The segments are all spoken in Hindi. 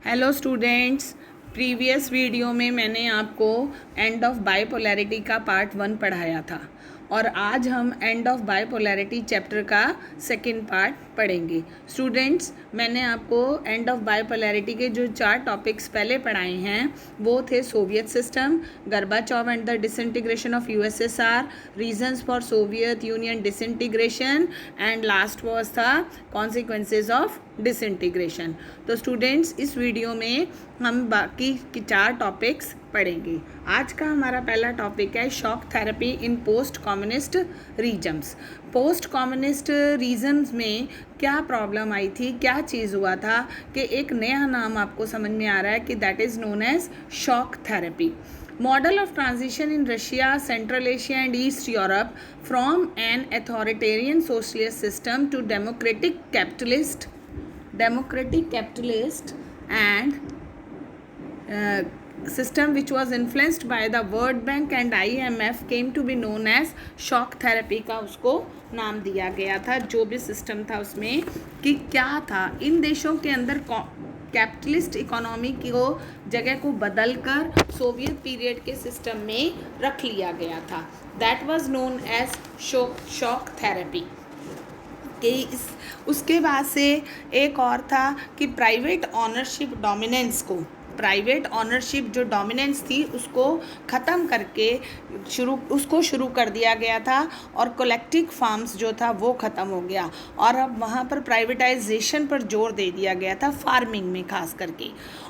हेलो स्टूडेंट्स, प्रीवियस वीडियो में मैंने आपको एंड ऑफ बाइपोलैरिटी का पार्ट 1 पढ़ाया था और आज हम एंड ऑफ बाइपोलैरिटी चैप्टर का सेकंड पार्ट पढ़ेंगे। स्टूडेंट्स, मैंने आपको एंड ऑफ बाइपोलैरिटी के जो 4 टॉपिक्स पहले पढ़ाए हैं वो थे Soviet system, Gorbachev and the disintegration of USSR, reasons for Soviet Union disintegration and last was था कॉन्सिक्वेंसेज ऑफ डिसइंटीग्रेशन। तो स्टूडेंट्स, इस वीडियो में हम बाकी की 4 टॉपिक्स पढ़ेंगे। आज का हमारा पहला टॉपिक है shock therapy in post communist रीजम्स। Post communist रीजम्स में क्या प्रॉब्लम आई थी, क्या चीज़ हुआ था कि एक नया नाम आपको समझ में आ रहा है कि that is known as shock therapy. Model of transition in Russia, Central Asia and East Europe from an authoritarian socialist system to democratic capitalist and system which was influenced by the World Bank and IMF came to be known as shock therapy का उसको नाम दिया गया था। जो भी सिस्टम था उसमें कि क्या था, इन देशों के अंदर कैपिटलिस्ट इकोनॉमी को जगह को बदलकर सोवियत पीरियड के सिस्टम में रख लिया गया था। That was known as shock therapy. उसके बाद से एक और था कि प्राइवेट ऑनरशिप जो डोमिनेंस थी उसको ख़त्म करके शुरू कर दिया गया था और कलेक्टिव फार्म्स जो था वो ख़त्म हो गया और अब वहाँ पर प्राइवेटाइजेशन पर जोर दे दिया गया था, फार्मिंग में खास करके।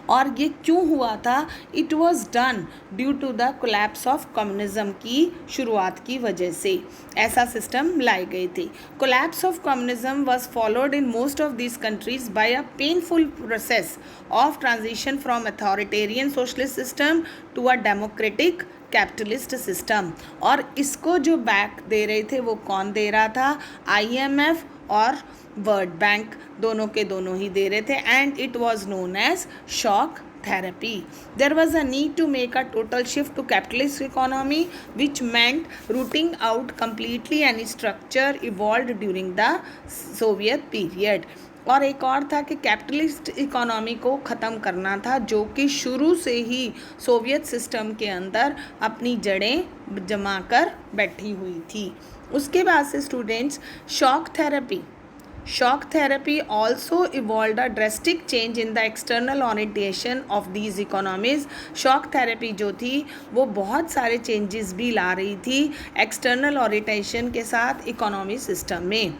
और ये क्यों हुआ था? It was done due to the collapse of communism की शुरुआत की वजह से ऐसा सिस्टम लाए गए थे। Collapse of communism was followed in most of these countries by a painful process of transition from authoritarian socialist system to a democratic capitalist system. और इसको जो बैक दे रहे थे वो कौन दे रहा था? IMF और वर्ल्ड बैंक, दोनों के दोनों ही दे रहे थे। And it was known as shock therapy. There was a need to make a total shift to capitalist economy, which meant rooting out completely any structure evolved during the Soviet period. और एक और था कि कैपिटलिस्ट इकोनॉमी को ख़त्म करना था जो कि शुरू से ही सोवियत सिस्टम के अंदर अपनी जड़ें जमा कर बैठी हुई थी। उसके बाद से students, Shock therapy also evolved a drastic change in the external orientation of these economies. Shock therapy जो थी वो बहुत सारे changes भी ला रही थी external orientation के साथ इकोनॉमी सिस्टम में।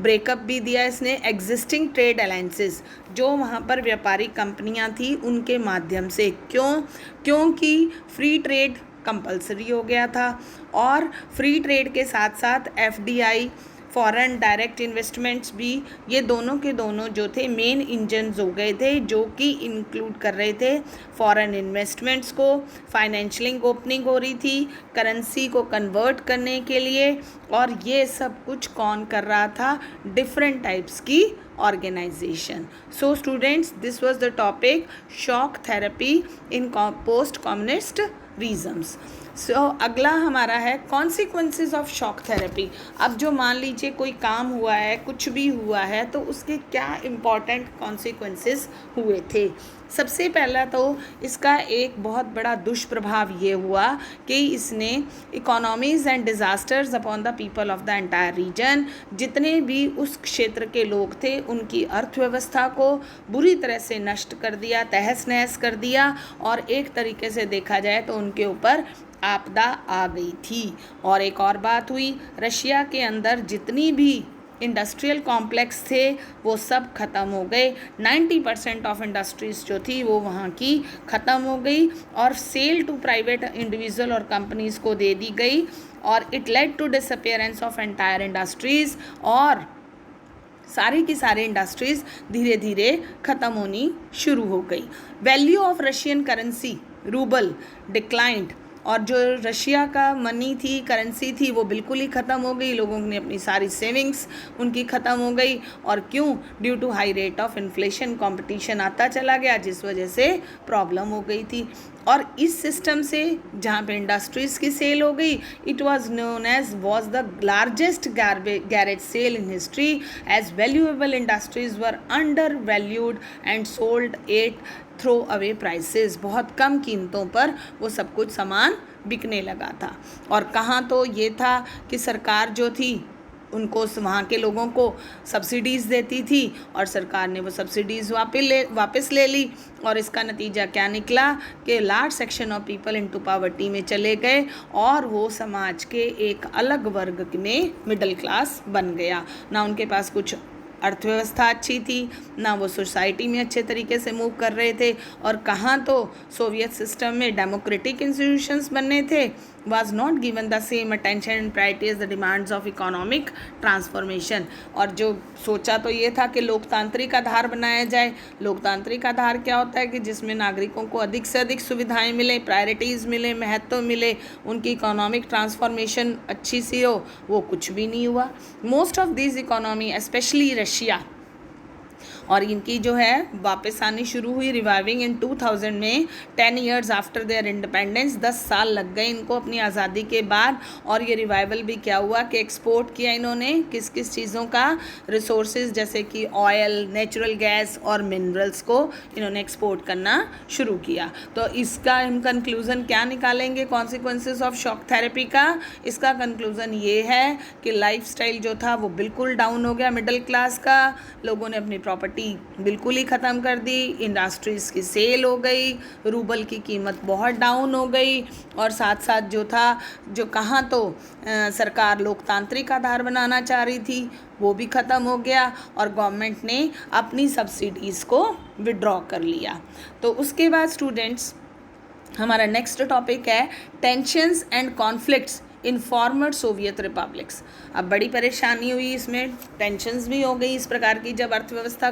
ब्रेकअप भी दिया इसने एग्जिस्टिंग ट्रेड अलायंसेस, जो वहाँ पर व्यापारी कंपनियाँ थी उनके माध्यम से। क्योंकि फ्री ट्रेड कंपलसरी हो गया था और फ्री ट्रेड के साथ साथ FDI फॉरेन डायरेक्ट इन्वेस्टमेंट्स भी, ये दोनों के दोनों जो थे मेन इंजन्स हो गए थे जो कि इंक्लूड कर रहे थे फॉरेन इन्वेस्टमेंट्स को। फाइनेंशियल ओपनिंग हो रही थी करेंसी को कन्वर्ट करने के लिए और ये सब कुछ कौन कर रहा था? डिफरेंट टाइप्स की organisation. So students, this was the topic shock therapy in post communist regimes. So अगला हमारा है कॉन्सिक्वेंसेस ऑफ शॉक थेरेपी। अब जो मान लीजिए कोई काम हुआ है, कुछ भी हुआ है, तो उसके क्या इम्पॉर्टेंट कॉन्सिक्वेंसेस हुए थे। सबसे पहला तो इसका एक बहुत बड़ा दुष्प्रभाव ये हुआ कि इसने economies and disasters upon the people of the entire reason, जितने भी उस क्षेत्र के लोग थे उनकी अर्थव्यवस्था को बुरी तरह से नष्ट कर दिया, तहस नहस कर दिया और एक तरीके से देखा जाए तो उनके ऊपर आपदा आ गई थी। और एक और बात हुई, रशिया के अंदर जितनी भी इंडस्ट्रियल कॉम्प्लेक्स थे वो सब ख़त्म हो गए। 90% ऑफ इंडस्ट्रीज़ जो थी वो वहाँ की ख़त्म हो गई और सेल टू प्राइवेट इंडिविजुअल और कंपनीज़ को दे दी गई और it led to disappearance of entire industries और सारी की सारी इंडस्ट्रीज़ धीरे धीरे ख़त्म होनी शुरू हो गई। Value of Russian currency rouble declined और जो रशिया का मनी थी, करेंसी थी, वो बिल्कुल ही ख़त्म हो गई। लोगों ने अपनी सारी सेविंग्स उनकी ख़त्म हो गई। और क्यों? Due to high rate of inflation, competition आता चला गया जिस वजह से प्रॉब्लम हो गई थी। और इस सिस्टम से जहाँ पे इंडस्ट्रीज़ की सेल हो गई, it was known as was the largest garage sale in history as valuable industries were under valued and sold at throw away prices, बहुत कम कीमतों पर वो सब कुछ सामान बिकने लगा था। और कहाँ तो ये था कि सरकार जो थी उनको वहाँ के लोगों को सब्सिडीज़ देती थी और सरकार ने वो सब्सिडीज़ वापस ले ली, और इसका नतीजा क्या निकला कि large section of people into poverty में चले गए और वो समाज के एक अलग वर्ग में मिडिल क्लास बन गया। ना उनके पास कुछ अर्थव्यवस्था अच्छी थी, ना वो सोसाइटी में अच्छे तरीके से मूव कर रहे थे, और कहाँ तो सोवियत सिस्टम में डेमोक्रेटिक इंस्टीट्यूशंस बनने थे, was not given the same attention and priority as the demands of economic transformation। और जो सोचा तो ये था कि लोकतांत्रिक आधार बनाया जाए। लोकतांत्रिक आधार क्या होता है कि जिसमें नागरिकों को अधिक से अधिक सुविधाएं मिले, प्रायोरिटीज़ मिले, महत्व मिले, उनकी इकोनॉमिक ट्रांसफॉर्मेशन अच्छी सी हो, वो कुछ भी नहीं हुआ। Most of this economy specially Russia, और इनकी जो है वापस आनी शुरू हुई रिवाइविंग इन 2000 में, 10 ईयर्स आफ्टर देयर इंडिपेंडेंस, 10 साल लग गए इनको अपनी आज़ादी के बाद। और ये रिवाइवल भी क्या हुआ कि एक्सपोर्ट किया इन्होंने किस किस चीज़ों का, रिसोर्सेज जैसे कि ऑयल, नेचुरल गैस और मिनरल्स को इन्होंने एक्सपोर्ट करना शुरू किया। तो इसका हम कंक्लूज़न क्या निकालेंगे कॉन्सिक्वेंसेस ऑफ शॉक थेरेपी का? इसका कंक्लूज़न ये है कि लाइफस्टाइल जो था वो बिल्कुल डाउन हो गया मिडिल क्लास का, लोगों ने अपनी प्रॉपर्टी बिल्कुल ही ख़त्म कर दी, इंडस्ट्रीज़ की सेल हो गई, रूबल की कीमत बहुत डाउन हो गई, और साथ साथ जो था जो कहाँ तो सरकार लोकतांत्रिक आधार बनाना चाह रही थी वो भी ख़त्म हो गया, और गवर्नमेंट ने अपनी सब्सिडीज़ को विड्रॉ कर लिया। तो उसके बाद स्टूडेंट्स हमारा नेक्स्ट टॉपिक है tensions and conflicts in former Soviet republics. अब बड़ी परेशानी हुई, इसमें टेंशन्स भी हो गई इस प्रकार की। जब अर्थव्यवस्था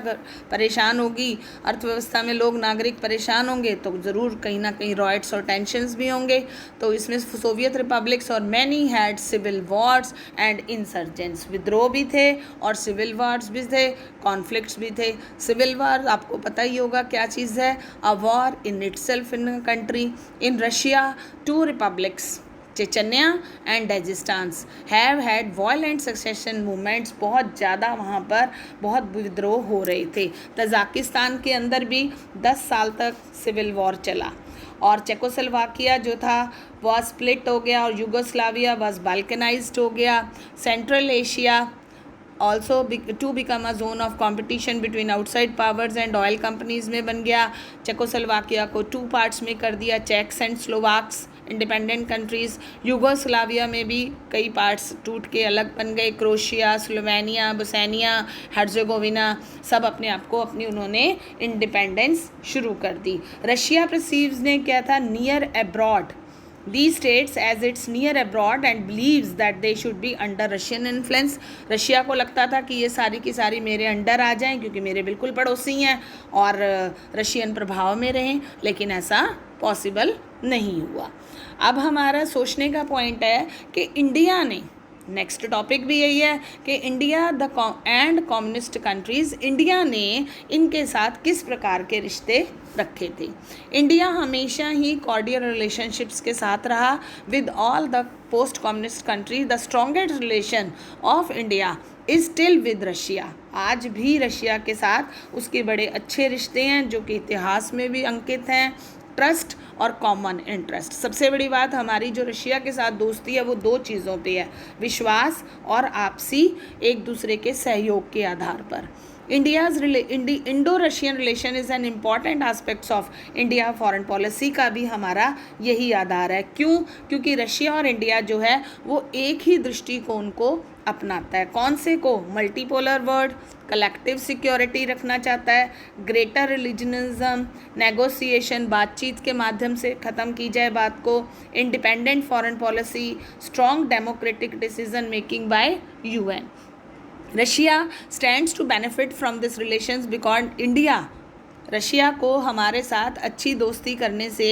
परेशान होगी, अर्थव्यवस्था में लोग नागरिक परेशान होंगे तो ज़रूर कहीं ना कहीं रॉयट्स और टेंशन्स भी होंगे। तो इसमें सोवियत रिपब्लिक्स और many had civil wars and insurgents, विद्रोह भी थे और सिविल वॉर्स भी थे, कॉन्फ्लिक्ट्स भी थे। सिविल वॉर आपको पता ही होगा क्या चीज़ है, a war in itself in a country. In Russia 2 republics Chechnya and Dagestans have had violent secession movements, बहुत ज़्यादा वहाँ पर बहुत विद्रोह हो रहे थे। तजाकिस्तान के अंदर भी 10 साल तक सिविल वॉर चला, और चेकोस्लोवाकिया जो था वह स्प्लिट हो गया, और यूगोस्लाविया वॉज बाल्कनाइज्ड हो गया। Central Asia also to become a zone of competition between outside powers and oil companies में बन गया। चेकोस्लोवाकिया को 2 पार्ट्स में कर दिया, Czechs and Slovaks independent countries. Yugoslavia में भी कई पार्ट्स टूट के अलग बन गए, क्रोशिया, स्लोवेनिया, बोस्निया हर्जेगोविना, सब अपने आप को अपनी उन्होंने इंडिपेंडेंस शुरू कर दी। रशिया परसीव्स ने क्या था, near abroad these states as its near abroad and believes that they should be under Russian influence। Russia को लगता था कि ये सारी की सारी मेरे अंडर आ जाएं क्योंकि मेरे बिल्कुल पड़ोसी हैं और रशियन प्रभाव में रहें, लेकिन ऐसा पॉसिबल नहीं हुआ। अब हमारा सोचने का पॉइंट है कि इंडिया ने, नेक्स्ट टॉपिक भी यही है कि India and communist countries, India ने इनके साथ किस प्रकार के रिश्ते रखे थे। इंडिया हमेशा ही कॉर्डियल रिलेशनशिप्स के साथ रहा with all the post communist country. The strongest relation of India is still with Russia. आज भी रशिया के साथ उसके बड़े अच्छे रिश्ते हैं जो कि इतिहास में भी अंकित हैं। ट्रस्ट और कॉमन इंटरेस्ट, सबसे बड़ी बात हमारी जो रशिया के साथ दोस्ती है वो 2 चीज़ों पे है, विश्वास और आपसी एक दूसरे के सहयोग के आधार पर। Indo Russian relation is an important aspects of India foreign policy का भी हमारा यही आधार है। क्यों? क्योंकि रशिया और इंडिया जो है वो एक ही दृष्टिकोण को अपनाता है। कौन से को? मल्टीपोलर वर्ल्ड, कलेक्टिव सिक्योरिटी रखना चाहता है, ग्रेटर रिलीजनिज्म, नेगोशिएशन, बातचीत के माध्यम से ख़त्म की जाए बात को, independent foreign policy, strong democratic decision making by UN। Russia stands to benefit from this relations because India, Russia को हमारे साथ अच्छी दोस्ती करने से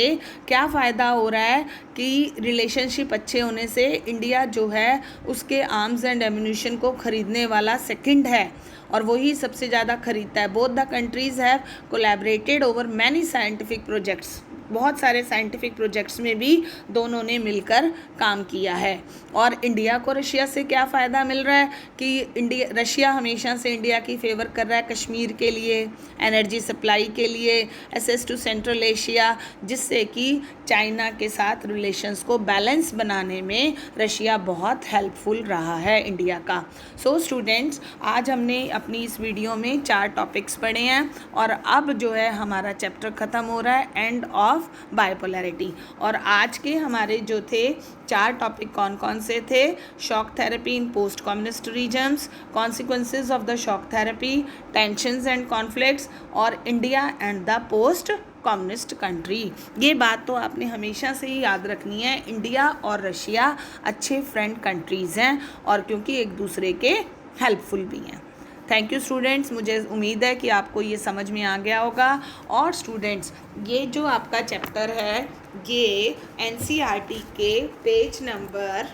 क्या फ़ायदा हो रहा है कि रिलेशनशिप अच्छे होने से इंडिया जो है उसके आर्म्स एंड एम्यूनिशन को ख़रीदने वाला सेकंड है और वही सबसे ज़्यादा खरीदता है। Both the countries have collaborated over many scientific projects. बहुत सारे साइंटिफिक प्रोजेक्ट्स में भी दोनों ने मिलकर काम किया है। और इंडिया को रशिया से क्या फ़ायदा मिल रहा है कि रशिया हमेशा से इंडिया की फेवर कर रहा है कश्मीर के लिए, एनर्जी सप्लाई के लिए, एक्सेस टू सेंट्रल एशिया, जिससे कि चाइना के साथ रिलेशंस को बैलेंस बनाने में रशिया बहुत हेल्पफुल रहा है इंडिया का। सो स्टूडेंट्स, आज हमने अपनी इस वीडियो में 4 टॉपिक्स पढ़े हैं और अब जो है हमारा चैप्टर ख़त्म हो रहा है, एंड ऑफ बाइपोलैरिटी। और आज के हमारे जो थे 4 टॉपिक कौन कौन से थे? Shock therapy in post communist regimes, consequences of the shock therapy, tensions and conflicts, और India and the post communist country. ये बात तो आपने हमेशा से ही याद रखनी है, इंडिया और रशिया अच्छे फ्रेंड कंट्रीज़ हैं और क्योंकि एक दूसरे के हेल्पफुल भी हैं। थैंक यू स्टूडेंट्स, मुझे उम्मीद है कि आपको ये समझ में आ गया होगा। और स्टूडेंट्स, ये जो आपका चैप्टर है ये NCERT के page number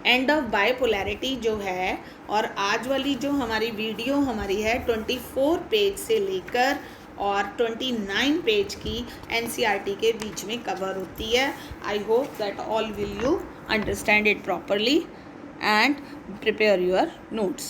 end of bipolarity जो है, और आज वाली जो हमारी वीडियो हमारी है 24 पेज से लेकर और 29 पेज की NCERT के बीच में कवर होती है। I hope that all will you understand it properly and prepare your notes.